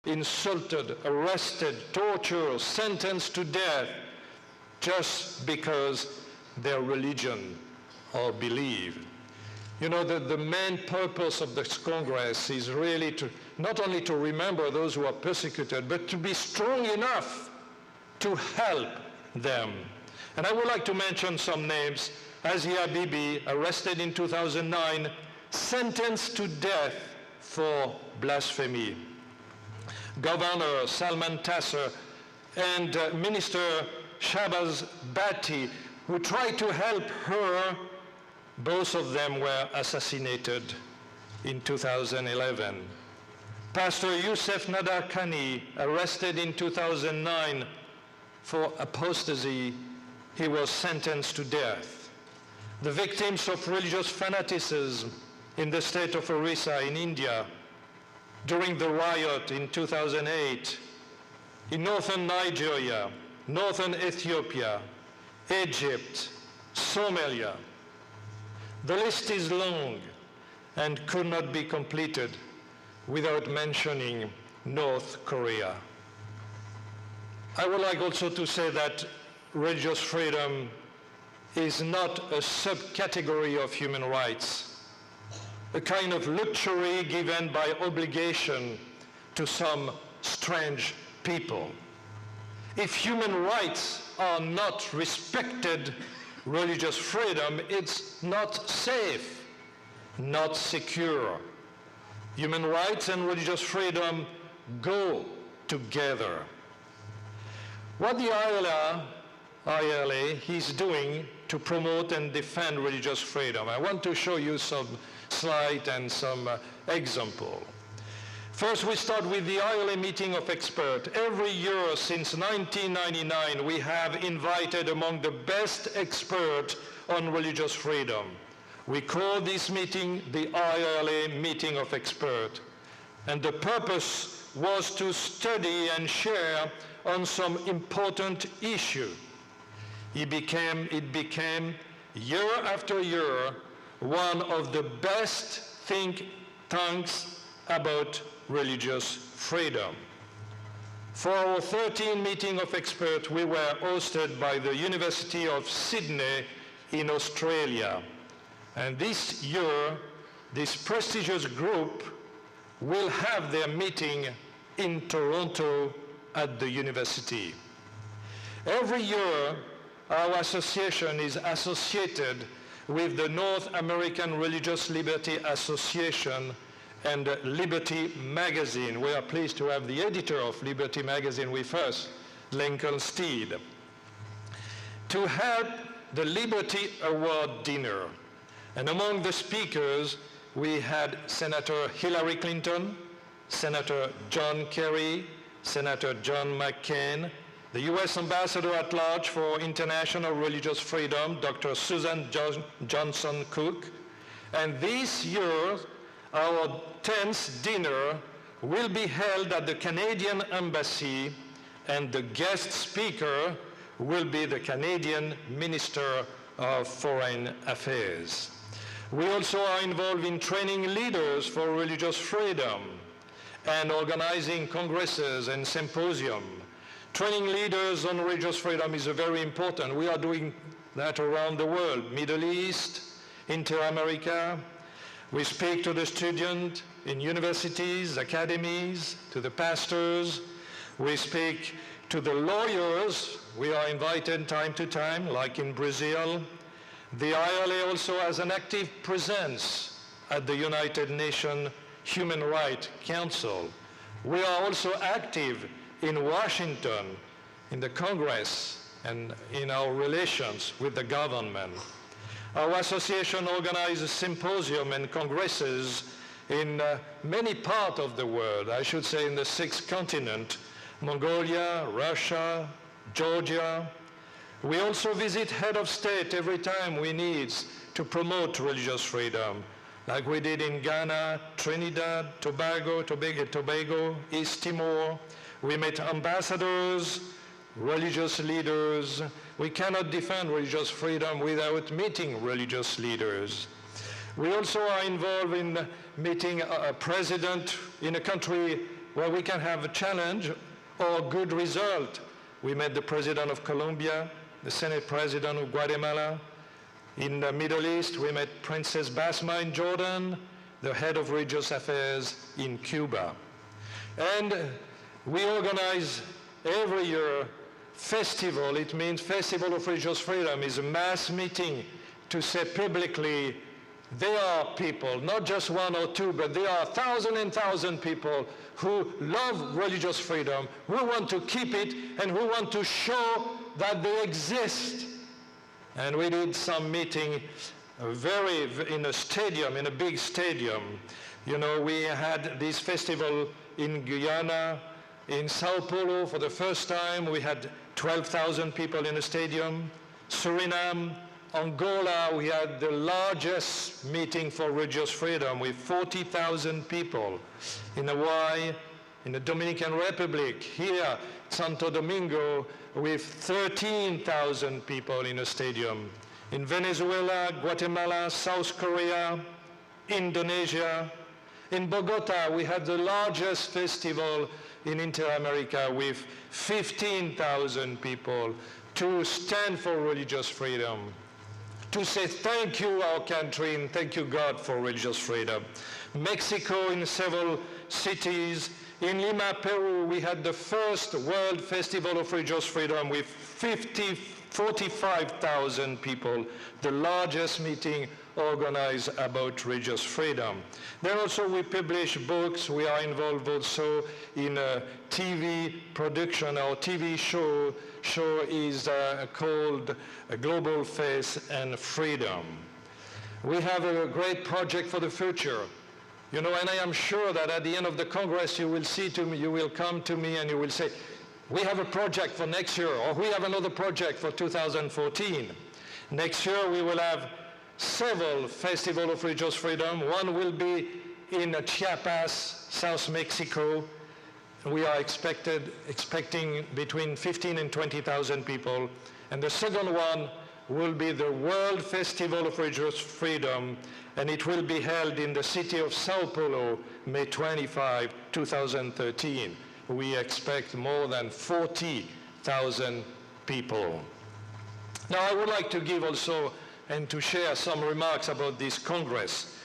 insulted, arrested, tortured, sentenced to death just because their religion or belief. You know, the main purpose of this Congress is really to not only to remember those who are persecuted, but to be strong enough to help them. And I would like to mention some names. Asia Bibi, arrested in 2009, sentenced to death for blasphemy. Governor Salman Taseer and Minister Shahbaz Bhatti, who tried to help her, both of them were assassinated in 2011. Pastor Youssef Nadarkhani, arrested in 2009 for apostasy, he was sentenced to death. The victims of religious fanaticism in the state of Orissa in India during the riot in 2008, in northern Nigeria, northern Ethiopia, Egypt, Somalia. The list is long and could not be completed without mentioning North Korea. I would like also to say that religious freedom is not a subcategory of human rights, a kind of luxury given by obligation to some strange people. If human rights are not respected, religious freedom is not safe, not secure. Human rights and religious freedom go together. What the ILA is doing to promote and defend religious freedom, I want to show you some slides and some examples. First, we start with the ILA meeting of experts. Every year since 1999, we have invited among the best experts on religious freedom. We call this meeting the ILA meeting of experts. And the purpose was to study and share on some important issue. It became, year after year, one of the best think tanks about religious freedom. For our 13th meeting of experts, we were hosted by the University of Sydney in Australia. And this year, this prestigious group will have their meeting in Toronto at the university. Every year, our association is associated with the North American Religious Liberty Association and Liberty Magazine. We are pleased to have the editor of Liberty Magazine with us, Lincoln Steed, to help the Liberty Award dinner. And among the speakers, we had Senator Hillary Clinton, Senator John Kerry, Senator John McCain, the U.S. Ambassador at Large for International Religious Freedom, Dr. Susan Johnson Cook. And this year, our 10th dinner will be held at the Canadian Embassy, and the guest speaker will be the Canadian Minister of Foreign Affairs. We also are involved in training leaders for religious freedom and organizing congresses and symposiums. Training leaders on religious freedom is very important. We are doing that around the world, Middle East, Inter-America. We speak to the students in universities, academies, to the pastors. We speak to the lawyers. We are invited time to time, like in Brazil. The ILA also has an active presence at the United Nations Human Rights Council. We are also active in Washington, in the Congress, and in our relations with the government. Our association organizes symposiums and congresses in many parts of the world, I should say in the 6th continent, Mongolia, Russia, Georgia. We also visit head of state every time we need to promote religious freedom, like we did in Ghana, Trinidad, Tobago, East Timor. We met ambassadors, religious leaders. We cannot defend religious freedom without meeting religious leaders. We also are involved in meeting a president in a country where we can have a challenge or a good result. We met the President of Colombia, the Senate President of Guatemala. In the Middle East, we met Princess Basma in Jordan, the head of religious affairs in Cuba. And we organize every year festival. It means Festival of Religious Freedom is a mass meeting to say publicly there are people, not just one or two, but there are thousands and thousands of people who love religious freedom, who want to keep it, and who want to show that they exist. And we did some meeting in a stadium, in a big stadium. You know, we had this festival in Guyana, in Sao Paulo for the first time. We had 12,000 people in a stadium. Suriname, Angola, we had the largest meeting for religious freedom with 40,000 people. In Hawaii, in the Dominican Republic, here, Santo Domingo, with 13,000 people in a stadium. In Venezuela, Guatemala, South Korea, Indonesia. In Bogota, we had the largest festival in Inter-America with 15,000 people to stand for religious freedom, to say thank you, our country, and thank you, God, for religious freedom. Mexico, in several cities. In Lima, Peru, we had the first World Festival of Religious Freedom with 45,000 people, the largest meeting organized about religious freedom. Then also we publish books. We are involved also in a TV production. Our TV show is called Global Faith and Freedom. We have a great project for the future. You know, and I am sure that at the end of the Congress you will come to me and you will say, we have a project for next year, or we have another project for 2014. Next year we will have several festivals of religious freedom. One will be in Chiapas, South Mexico. We are expecting between 15 and 20,000 people. And the second one will be the World Festival of Religious Freedom, and it will be held in the city of Sao Paulo, May 25, 2013. We expect more than 40,000 people. Now I would like to give also and to share some remarks about this Congress.